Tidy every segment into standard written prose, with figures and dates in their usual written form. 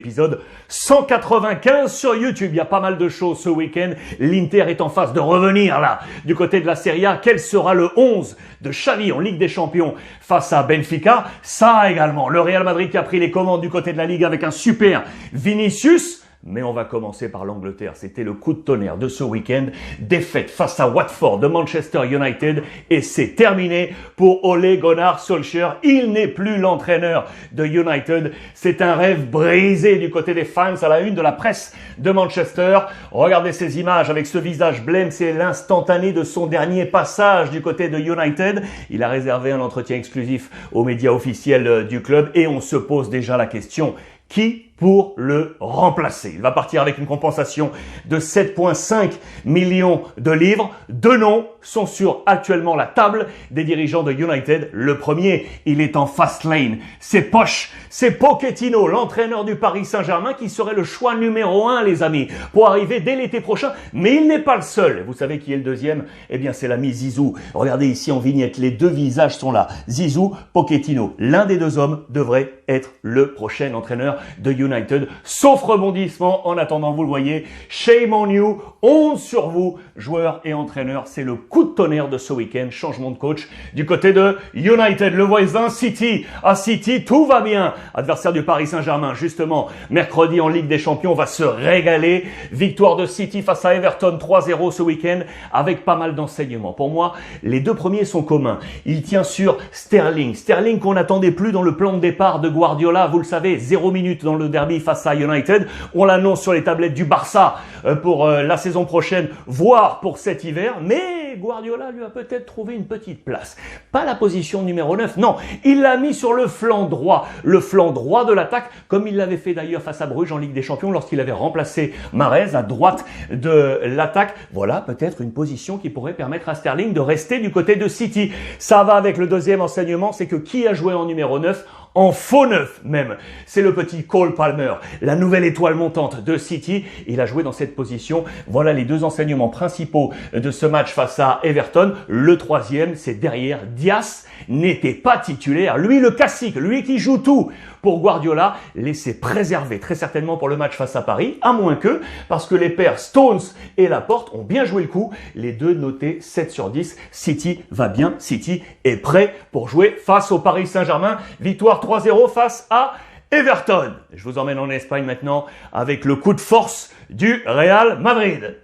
Épisode 195 sur YouTube. Il y a pas mal de choses ce week-end. L'Inter est en phase de revenir là. Du côté de la Serie A, quel sera le 11 de Xavi en Ligue des Champions face à Benfica? Ça également. Le Real Madrid qui a pris les commandes du côté de la Ligue avec un super Vinicius. Mais on va commencer par l'Angleterre. C'était le coup de tonnerre de ce week-end. Défaite face à Watford de Manchester United. Et c'est terminé pour Ole Gunnar Solskjaer. Il n'est plus l'entraîneur de United. C'est un rêve brisé du côté des fans à la une de la presse de Manchester. Regardez ces images avec ce visage blême. C'est l'instantané de son dernier passage du côté de United. Il a réservé un entretien exclusif aux médias officiels du club. Et on se pose déjà la question, qui pour le remplacer? Il va partir avec une compensation de 7,5 millions de livres. Deux noms sont sur actuellement la table des dirigeants de United. Le premier, il est en fast lane. C'est Poch, c'est Pochettino, l'entraîneur du Paris Saint-Germain, qui serait le choix numéro 1, les amis, pour arriver dès l'été prochain. Mais il n'est pas le seul. Vous savez qui est le deuxième? Eh bien, c'est l'ami Zizou. Regardez ici en vignette, les deux visages sont là. Zizou, Pochettino. L'un des deux hommes devrait être le prochain entraîneur de United. Sauf rebondissement, en attendant, vous le voyez, shame on you, honte sur vous, joueurs et entraîneurs. C'est le coup de tonnerre de ce week-end, changement de coach du côté de United. Le voisin City, à City, tout va bien. Adversaire du Paris Saint-Germain, justement, mercredi en Ligue des Champions, on va se régaler. Victoire de City face à Everton, 3-0 ce week-end, avec pas mal d'enseignements. Pour moi, les deux premiers sont communs. Il tient sur Sterling. Sterling qu'on n'attendait plus dans le plan de départ de Guardiola. Vous le savez, 0 minutes dans le derby face à United. On l'annonce sur les tablettes du Barça pour la saison prochaine, voire pour cet hiver. Mais Guardiola lui a peut-être trouvé une petite place. Pas la position numéro 9, non. Il l'a mis sur le flanc droit de l'attaque, comme il l'avait fait d'ailleurs face à Bruges en Ligue des Champions lorsqu'il avait remplacé Mahrez à droite de l'attaque. Voilà peut-être une position qui pourrait permettre à Sterling de rester du côté de City. Ça va avec le deuxième enseignement, c'est que qui a joué en numéro 9? En faux neuf même, c'est le petit Cole Palmer, la nouvelle étoile montante de City. Il a joué dans cette position. Voilà les deux enseignements principaux de ce match face à Everton. Le troisième, c'est derrière. Dias n'était pas titulaire. Lui, le classique, lui qui joue tout pour Guardiola, laissé préserver très certainement pour le match face à Paris, à moins que, parce que les pairs Stones et Laporte ont bien joué le coup. Les deux notés 7 sur 10. City va bien, City est prêt pour jouer face au Paris Saint-Germain. Victoire 3-0 face à Everton. Je vous emmène en Espagne maintenant avec le coup de force du Real Madrid.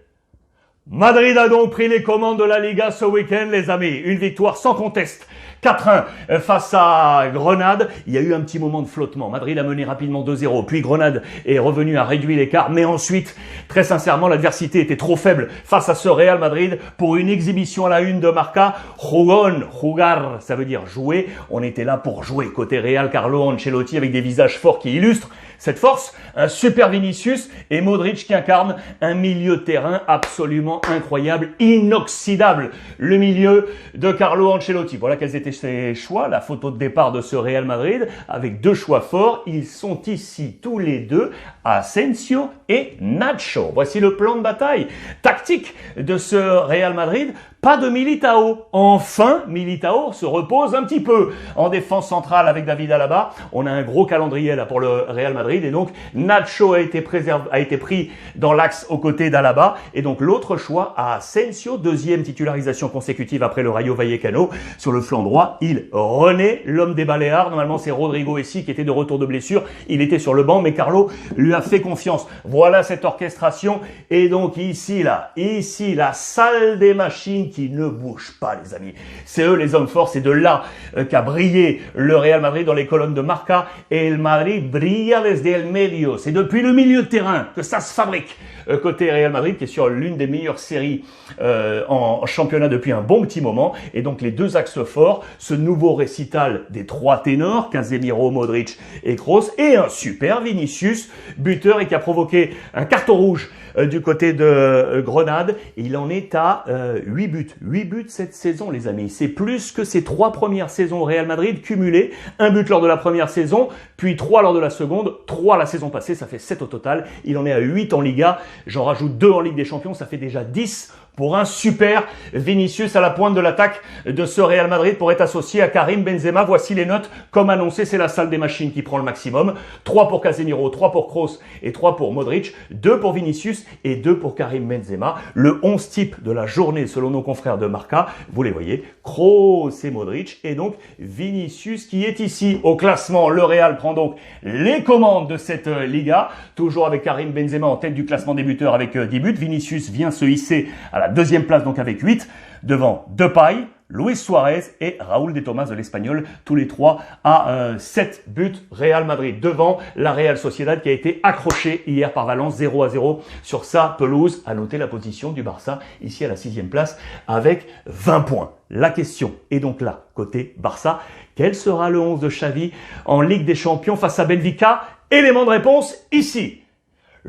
Madrid a donc pris les commandes de la Liga ce week-end, les amis. Une victoire sans conteste. 4-1 face à Grenade. Il y a eu un petit moment de flottement. Madrid a mené rapidement 2-0. Puis Grenade est revenu à réduire l'écart. Mais ensuite, très sincèrement, l'adversité était trop faible face à ce Real Madrid pour une exhibition à la une de Marca. Jugar, ça veut dire jouer. On était là pour jouer. Côté Real, Carlo Ancelotti avec des visages forts qui illustrent cette force. Un super Vinicius et Modric qui incarne un milieu de terrain absolument incroyable, inoxydable. Le milieu de Carlo Ancelotti. Voilà quels étaient ses choix. La photo de départ de ce Real Madrid avec deux choix forts. Ils sont ici tous les deux, Asensio et Nacho. Voici le plan de bataille tactique de ce Real Madrid. Pas de Militao. Enfin, Militao se repose un petit peu en défense centrale avec David Alaba. On a un gros calendrier là pour le Real Madrid et donc Nacho a été pris dans l'axe aux côtés d'Alaba et donc l'autre choix à Asensio, deuxième titularisation consécutive après le Rayo Vallecano. Sur le flanc droit, il renaît, l'homme des Baléares. Normalement, c'est Rodrigo Essi qui était de retour de blessure. Il était sur le banc, mais Carlo lui a fait confiance. Voilà cette orchestration et donc ici, la salle des machines qui ne bouge pas, les amis. C'est eux les hommes forts, c'est de là qu'a brillé le Real Madrid dans les colonnes de Marca. Et el Madrid brilla desde el medio. C'est depuis le milieu de terrain que ça se fabrique. Côté Real Madrid, qui est sur l'une des meilleures séries en championnat depuis un bon petit moment. Et donc les deux axes forts, ce nouveau récital des trois ténors, Casemiro, Modric et Kroos, et un super Vinicius, buteur et qui a provoqué un carton rouge du côté de Grenade. Il en est à 8 buts. 8 buts cette saison, les amis. C'est plus que ses 3 premières saisons au Real Madrid cumulées. Un but lors de la première saison, puis 3 lors de la seconde, 3 la saison passée, ça fait 7 au total. Il en est à 8 en Liga. J'en rajoute 2 en Ligue des Champions, ça fait déjà 10 pour un super Vinicius à la pointe de l'attaque de ce Real Madrid pour être associé à Karim Benzema. Voici les notes. Comme annoncé, c'est la salle des machines qui prend le maximum. 3 pour Casemiro, 3 pour Kroos et 3 pour Modric, 2 pour Vinicius et 2 pour Karim Benzema. Le 11 type de la journée selon nos confrères de Marca, vous les voyez, Kroos et Modric et donc Vinicius qui est ici au classement. Le Real prend donc les commandes de cette Liga, toujours avec Karim Benzema en tête du classement des buteurs avec 10 buts. Vinicius vient se hisser à la deuxième place donc avec 8, devant Depay, Luis Suarez et Raúl de Tomás de l'Espagnol, tous les trois à 7 buts. Real Madrid devant la Real Sociedad qui a été accrochée hier par Valence 0-0 sur sa pelouse. À noter la position du Barça ici à la 6e place avec 20 points. La question est donc là, côté Barça, quel sera le 11 de Xavi en Ligue des Champions face à Benfica? Élément de réponse ici.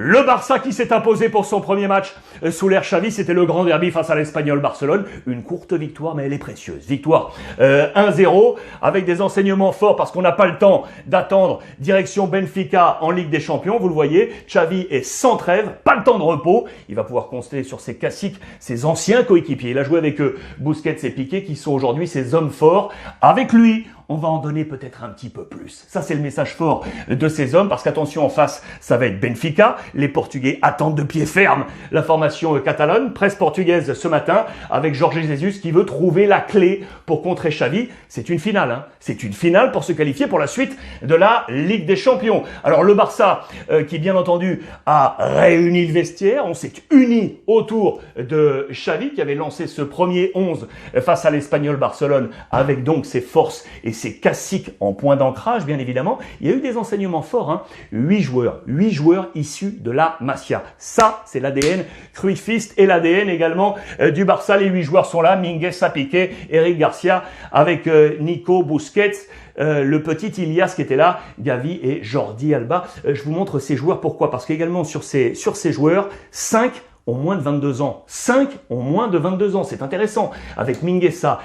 Le Barça qui s'est imposé pour son premier match sous l'ère Xavi, c'était le grand derby face à l'Espagnol Barcelone. Une courte victoire, mais elle est précieuse. Victoire 1-0 avec des enseignements forts parce qu'on n'a pas le temps d'attendre direction Benfica en Ligue des Champions. Vous le voyez, Xavi est sans trêve, pas le temps de repos. Il va pouvoir compter sur ses classiques, ses anciens coéquipiers. Il a joué avec Busquets et Piqué qui sont aujourd'hui ses hommes forts. Avec lui, on va en donner peut-être un petit peu plus. Ça, c'est le message fort de ces hommes, parce qu'attention, en face, ça va être Benfica. Les Portugais attendent de pied ferme la formation catalane, presse portugaise ce matin, avec Jorge Jesus qui veut trouver la clé pour contrer Xavi. C'est une finale, hein. C'est une finale pour se qualifier pour la suite de la Ligue des Champions. Alors, le Barça, qui bien entendu a réuni le vestiaire, on s'est unis autour de Xavi, qui avait lancé ce premier 11 face à l'Espagnol Barcelone, avec donc ses forces et ses classiques en point d'ancrage, bien évidemment. Il y a eu des enseignements forts, hein. 8 joueurs issus de la Masia. Ça, c'est l'ADN cruyffiste et l'ADN également du Barça. Les 8 joueurs sont là, Mingueza, Piqué, Eric Garcia, avec Nico, Busquets, le petit Ilias qui était là, Gavi et Jordi Alba. Je vous montre ces joueurs, pourquoi? Parce qu'également sur ces joueurs, 5 ont moins de 22 ans. 5 ont moins de 22 ans. C'est intéressant. Avec Mingueza,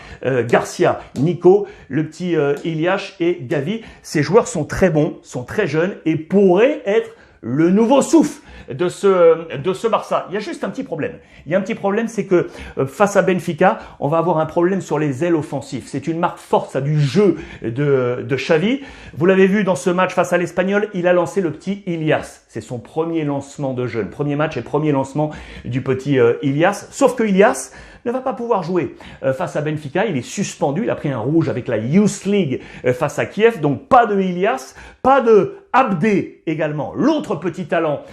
Garcia, Nico, le petit Ilias et Gavi. Ces joueurs sont très bons, sont très jeunes et pourraient être le nouveau souffle de ce Barça. Il y a juste un petit problème. Il y a un petit problème, c'est que face à Benfica, on va avoir un problème sur les ailes offensives. C'est une marque forte, ça, du jeu de Xavi. Vous l'avez vu dans ce match face à l'Espagnol, il a lancé le petit Ilias. C'est son premier lancement de jeune. Premier match et premier lancement du petit Ilias. Sauf que Ilias ne va pas pouvoir jouer face à Benfica. Il est suspendu. Il a pris un rouge avec la Youth League face à Kiev. Donc pas de Ilias, pas de Abdé également, l'autre petit talent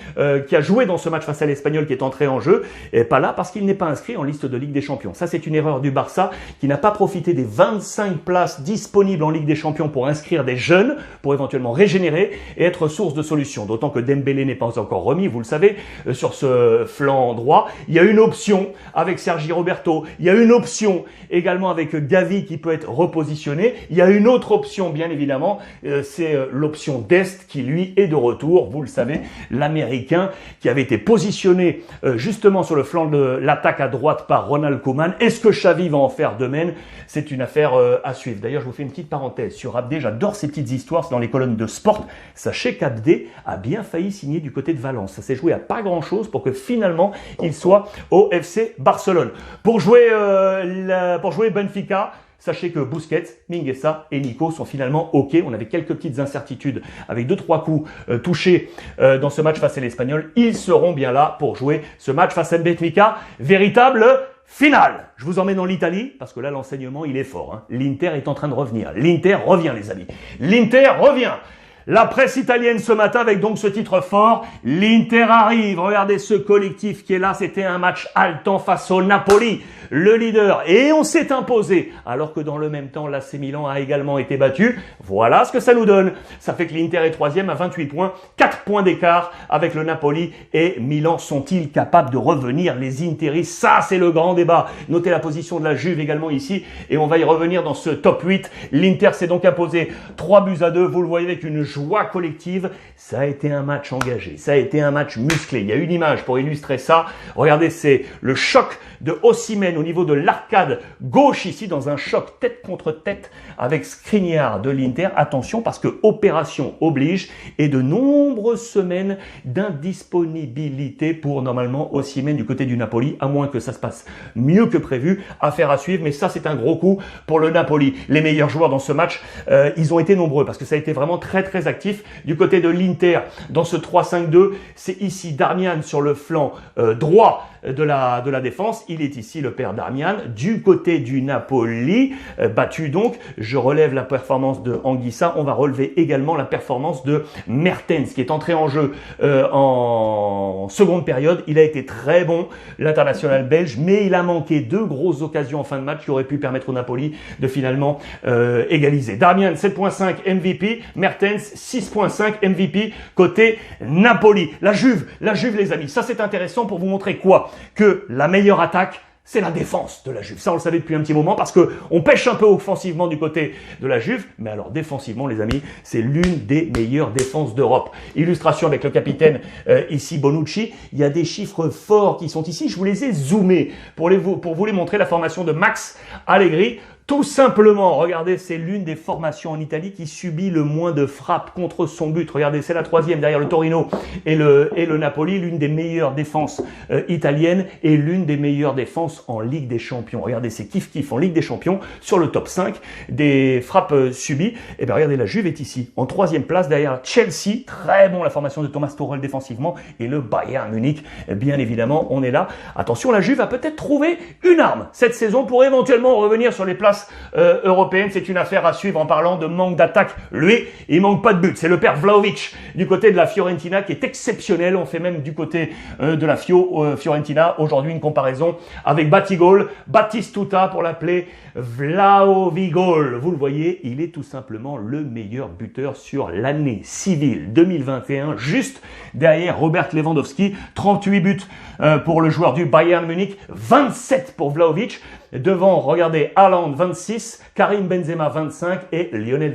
qui a joué dans ce match face à l'Espagnol, qui est entré en jeu, et pas là parce qu'il n'est pas inscrit en liste de Ligue des Champions. Ça, c'est une erreur du Barça qui n'a pas profité des 25 places disponibles en Ligue des Champions pour inscrire des jeunes, pour éventuellement régénérer et être source de solutions. D'autant que Dembélé n'est pas encore remis, vous le savez, sur ce flanc droit. Il y a une option avec Sergi Roberto, il y a une option également avec Gavi qui peut être repositionné. Il y a une autre option, bien évidemment, c'est l'option d'Est qui lui est de retour, vous le savez, l'Américain qui avait été positionné justement sur le flanc de l'attaque à droite par Ronald Koeman. Est-ce que Xavi va en faire de même? C'est une affaire à suivre. D'ailleurs, je vous fais une petite parenthèse sur Abdé. J'adore ces petites histoires, c'est dans les colonnes de Sport. Sachez qu'Abdé a bien failli signer du côté de Valence. Ça s'est joué à pas grand-chose pour que finalement il soit au FC Barcelone. Pour jouer Benfica, sachez que Busquets, Mingueza et Nico sont finalement OK. On avait quelques petites incertitudes avec 2-3 coups touchés dans ce match face à l'Espagnol. Ils seront bien là pour jouer ce match face à Benfica. Véritable finale. Je vous emmène en Italie parce que là, l'enseignement, il est fort, hein. L'Inter est en train de revenir. L'Inter revient, les amis. L'Inter revient. La presse italienne ce matin avec donc ce titre fort. L'Inter arrive. Regardez ce collectif qui est là. C'était un match haletant face au Napoli, le leader. Et on s'est imposé. Alors que dans le même temps, l'AC Milan a également été battu. Voilà ce que ça nous donne. Ça fait que l'Inter est 3e à 28 points. 4 points d'écart avec le Napoli et Milan. Sont-ils capables de revenir, les Interistes? Ça, c'est le grand débat. Notez la position de la Juve également ici. Et on va y revenir dans ce top 8. L'Inter s'est donc imposé 3-2. Vous le voyez avec une joie collective. Ça a été un match engagé, ça a été un match musclé. Il y a une image pour illustrer ça. Regardez, c'est le choc de Osimhen au niveau de l'arcade gauche ici, dans un choc tête contre tête avec Skriniar de l'Inter. Attention, parce que opération oblige et de nombreuses semaines d'indisponibilité pour normalement Osimhen du côté du Napoli, à moins que ça se passe mieux que prévu. Affaire à suivre, mais ça c'est un gros coup pour le Napoli. Les meilleurs joueurs dans ce match, ils ont été nombreux parce que ça a été vraiment très très actif. Du côté de l'Inter, dans ce 3-5-2, c'est ici Darmian sur le flanc droit de la défense. Il est ici le père Darmian. Du côté du Napoli, battu donc, je relève la performance de Anguissa. On va relever également la performance de Mertens qui est entré en jeu en seconde période. Il a été très bon, l'international belge, mais il a manqué deux grosses occasions en fin de match qui auraient pu permettre au Napoli de finalement égaliser. Darmian 7.5 MVP, Mertens 6.5 MVP côté Napoli. La Juve les amis, ça c'est intéressant pour vous montrer quoi? Que la meilleure attaque, c'est la défense de la Juve. Ça, on le savait depuis un petit moment parce que on pêche un peu offensivement du côté de la Juve. Mais alors, défensivement, les amis, c'est l'une des meilleures défenses d'Europe. Illustration avec le capitaine ici, Bonucci. Il y a des chiffres forts qui sont ici. Je vous les ai zoomés pour vous les montrer. La formation de Max Allegri. Tout simplement, regardez, c'est l'une des formations en Italie qui subit le moins de frappes contre son but. Regardez, c'est la troisième derrière le Torino et le Napoli, l'une des meilleures défenses italiennes et l'une des meilleures défenses en Ligue des Champions. Regardez, c'est kiff-kiff en Ligue des Champions sur le top 5 des frappes subies. Et bien regardez, la Juve est ici, en troisième place derrière Chelsea. Très bon la formation de Thomas Tuchel défensivement et le Bayern Munich, bien évidemment, on est là. Attention, la Juve a peut-être trouvé une arme cette saison pour éventuellement revenir sur les places européenne. C'est une affaire à suivre en parlant de manque d'attaque. Lui, il manque pas de but. C'est le père Vlahovic du côté de la Fiorentina qui est exceptionnel. On fait même du côté de la Fiorentina aujourd'hui une comparaison avec Batigol, Batistuta pour l'appeler Vlahovigol. Vous le voyez, il est tout simplement le meilleur buteur sur l'année civile 2021, juste derrière Robert Lewandowski. 38 buts pour le joueur du Bayern Munich, 27 pour Vlahovic. Devant, regardez, Haaland 26, Karim Benzema 25 et Lionel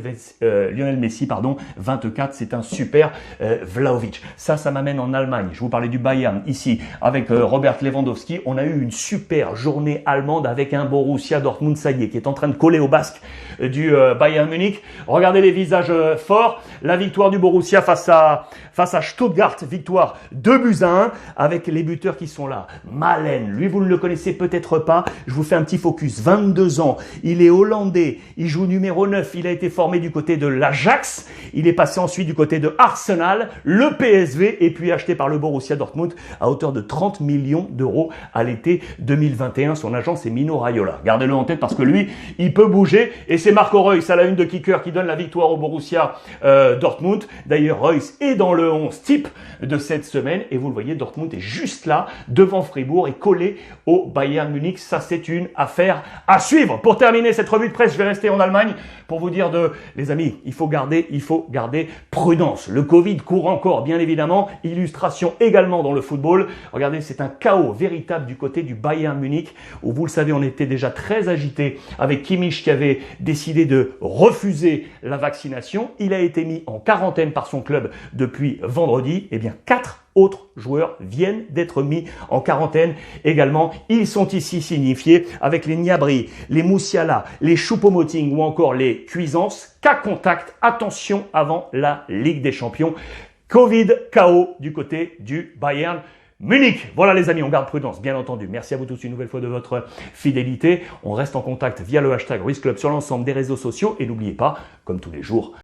Messi 24. C'est un super Vlahovic. Ça m'amène en Allemagne. Je vous parlais du Bayern ici avec Robert Lewandowski. On a eu une super journée allemande avec un Borussia Dortmund, ça y est, qui est en train de coller au basque du Bayern Munich. Regardez les visages forts. La victoire du Borussia face à Stuttgart, victoire 2-1 avec les buteurs qui sont là. Malen, lui vous ne le connaissez peut-être pas. Je vous fais un petit focus, 22 ans, il est hollandais, il joue numéro 9, il a été formé du côté de l'Ajax, il est passé ensuite du côté de Arsenal, le PSV et puis acheté par le Borussia Dortmund à hauteur de 30 millions d'euros à l'été 2021. Son agent c'est Mino Raiola. Gardez-le en tête parce que lui, il peut bouger et c'est Marco Reus à la une de kicker qui donne la victoire au Borussia Dortmund. D'ailleurs, Reus est dans le 11 type de cette semaine et vous le voyez, Dortmund est juste là devant Fribourg et collé au Bayern Munich. Ça c'est une affaire à suivre. Pour terminer cette revue de presse, je vais rester en Allemagne pour vous dire les amis, il faut garder prudence. Le Covid court encore, bien évidemment. Illustration également dans le football. Regardez, c'est un chaos véritable du côté du Bayern Munich où vous le savez, on était déjà très agité avec Kimmich qui avait décidé de refuser la vaccination. Il a été mis en quarantaine par son club depuis vendredi. Eh bien, 4 autres joueurs viennent d'être mis en quarantaine également. Ils sont ici signifiés avec les Gnabry, les Musiala, les Choupo-Moting ou encore les Cuisance. Cas contact, attention avant la Ligue des Champions. Covid, KO du côté du Bayern Munich. Voilà les amis, on garde prudence, bien entendu. Merci à vous tous une nouvelle fois de votre fidélité. On reste en contact via le hashtag RuiseClub sur l'ensemble des réseaux sociaux et n'oubliez pas, comme tous les jours,